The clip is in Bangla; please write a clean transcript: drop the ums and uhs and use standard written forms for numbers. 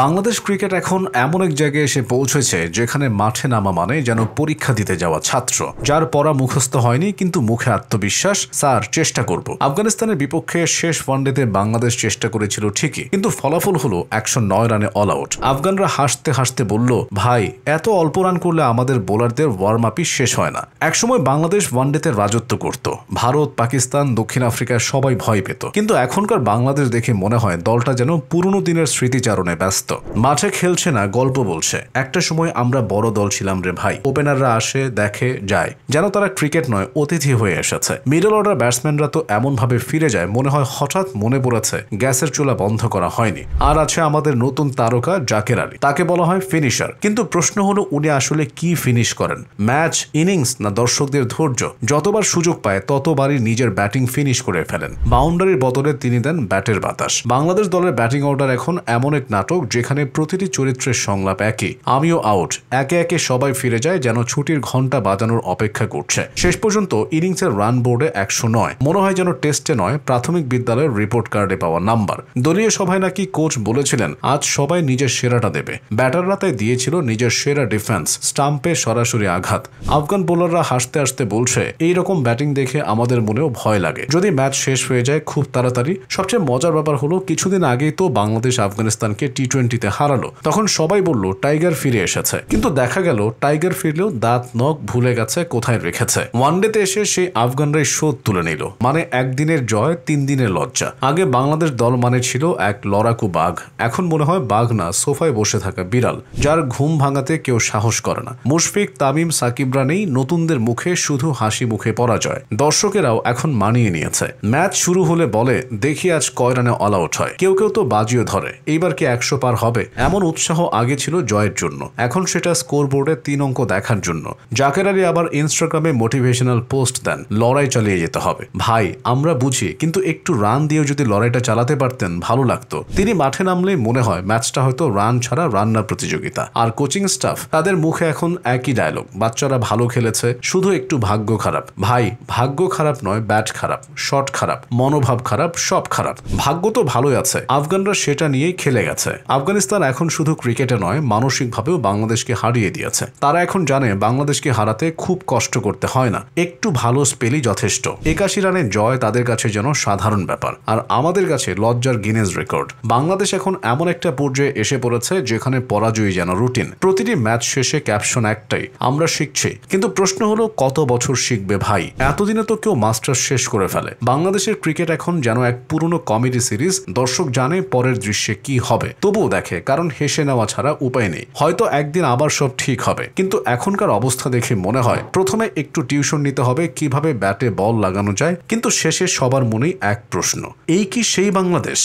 বাংলাদেশ ক্রিকেট এখন এমন এক জায়গায় এসে পৌঁছেছে যেখানে মাঠে নামা মানে যেন পরীক্ষা দিতে যাওয়া ছাত্র, যার পড়া মুখস্থ হয়নি কিন্তু মুখে আত্মবিশ্বাস, স্যার চেষ্টা করব। আফগানিস্তানের বিপক্ষে শেষ ওয়ানডেতে বাংলাদেশ চেষ্টা করেছিল ঠিকই, কিন্তু ফলাফল হলো 109 রানে অল আউট। আফগানরা হাসতে হাসতে বলল, ভাই এত অল্প রান করলে আমাদের বোলারদের ওয়ার্ম আপই শেষ হয় না। একসময় বাংলাদেশ ওয়ানডেতে রাজত্ব করত, ভারত, পাকিস্তান, দক্ষিণ আফ্রিকা সবাই ভয় পেত, কিন্তু এখনকার বাংলাদেশ দেখে মনে হয় দলটা যেন পুরনো দিনের স্মৃতিচারণে ব্যস্ত। মাঠে খেলছে না, গল্প বলছে, একটা সময় আমরা বড় দল ছিলাম রে ভাই। ওপেনাররা আসে, দেখে, যায়, যেন তারা ক্রিকেট নয় অতিথি হয়ে এসেছে। মিডল অর্ডার ব্যাটসম্যানরা তো এমন ভাবে ফিরে যায় মনে হয় হঠাৎ মনে পড়েছে গ্যাসের চুলা বন্ধ করা হয়নি। আর আছে আমাদের নতুন তারকা জাকের আলী, তাকে বলা হয় ফিনিশার, কিন্তু প্রশ্ন হলো উনি আসলে কি ফিনিশ করেন? ম্যাচ, ইনিংস না দর্শকদের ধৈর্য? যতবার সুযোগ পায় ততবারই নিজের ব্যাটিং ফিনিশ করে ফেলেন। বাউন্ডারির বদলে তিনি দেন ব্যাটের বাতাস। বাংলাদেশ দলের ব্যাটিং অর্ডার এখন এমন এক নাটক যেখানে প্রতিটি চরিত্রের সংলাপ একই, আমিও আউট। একে একে সবাই ফিরে যায় যেন ছুটির ঘন্টা বাজানোর অপেক্ষা করছে। শেষ পর্যন্ত ইনিংসের রান বোর্ডে 109, মনে হয় যেন টেস্টে নয় প্রাথমিক বিদ্যালয়ের রিপোর্ট কার্ডে পাওয়া নাম্বার। দলীয় সভায় নাকি কোচ বলেছিলেন আজ সবাই নিজের সেরাটা দেবে। ব্যাটাররা তাই দিয়েছিল নিজের সেরা ডিফেন্স, স্টাম্পে সরাসরি আঘাত। আফগান বোলাররা হাসতে হাসতে বলছে, এইরকম ব্যাটিং দেখে আমাদের মনেও ভয় লাগে যদি ম্যাচ শেষ হয়ে যায় খুব তাড়াতাড়ি। সবচেয়ে মজার ব্যাপার হলো কিছুদিন আগেই তো বাংলাদেশ আফগানিস্তানকে টি-20-তে হারালো, তখন সবাই বলল টাইগার ফিরে এসেছে, কিন্তু দেখা গেল টাইগার ফিরলেও দাঁত নখ ভুলে গেছে কোথায় রেখেছে। ওয়ানডেতে এসে সেই আফগানরাই শোধ তুলে নিল, মানে একদিনের জয় 3 দিনের লজ্জা। আগে বাংলাদেশ দল মানে ছিল এক লড়াকু বাঘ, এখন মনে হয় বাঘ না, সোফায় বসে থাকা বিড়াল, যার ঘুম ভাঙাতে কেউ সাহস করে না। মুশফিক, তামিম, সাকিবরা নেই, নতুনদের মুখে শুধু হাসি মুখে পরাজয়। দর্শকেরাও এখন মানিয়ে নিয়েছে। ম্যাচ শুরু হলে বলে, দেখি আজ কয় রানে অল আউট হয়। কেউ কেউ তো বাজিও ধরে, এইবার কি 100 পার হবে? এমন উৎসাহ আগে ছিল জয়ের জন্য, এখন সেটা স্কোরবোর্ডে 3 অঙ্ক দেখার জন্য। জাকের আলী আবার ইনস্টাগ্রামে মোটিভেশনাল পোস্ট দেন, লড়াই চালিয়ে যেতে হবে। ভাই আমরা বুঝি, কিন্তু একটু রান দিয়েও যদি লড়াইটা চালাতে পারতেন ভালো লাগতো। তিনি মাঠে নামলেই মনে হয় ম্যাচটা হয়তো রান ছাড়া রান্নার প্রতিযোগিতা। আর কোচিং স্টাফ, তাদের মুখে এখন একই ডায়লগ, বাচ্চারা ভালো খেলেছে, শুধু একটু ভাগ্য খারাপ। ভাই ভাগ্য খারাপ নয়, ব্যাট খারাপ, শট খারাপ, মনোভাব খারাপ, সব খারাপ। ভাগ্য তো ভালোই আছে, আফগানরা সেটা নিয়েই খেলে গেছে। আফগানিস্তান এখন শুধু ক্রিকেটে নয় মানসিকভাবেও বাংলাদেশকে হারিয়ে দিয়েছে। তারা এখন জানে বাংলাদেশকে হারাতে খুব কষ্ট করতে হয় না, একটু ভালো স্পেলই যথেষ্ট। 81 রানের জয় তাদের কাছে যেন সাধারণ ব্যাপার, আর আমাদের কাছে লজ্জার গিনেস রেকর্ড। বাংলাদেশ এখন এমন একটা পর্যায়ে এসে পড়েছে যেখানে পরাজয়ী যেন রুটিন। প্রতিটি ম্যাচ শেষে ক্যাপশন একটাই, আমরা শিখছি। কিন্তু প্রশ্ন হলো কত বছর শিখবে ভাই? এতদিনে তো কেউ মাস্টার শেষ করে ফেলে। বাংলাদেশের ক্রিকেট এখন যেন এক পুরনো কমেডি সিরিজ, দর্শক জানে পরের দৃশ্যে কি হবে, তবুও দেখে, কারণ হেসে নেওয়া ছাড়া উপায় নেই। হয়তো একদিন আবার সব ঠিক হবে, কিন্তু এখনকার অবস্থা দেখে মনে হয় প্রথমে একটু টিউশন নিতে হবে কিভাবে ব্যাটে বল লাগানো যায়, কিন্তু শেষে সবার মনেই এক প্রশ্ন, এই কি সেই বাংলাদেশ?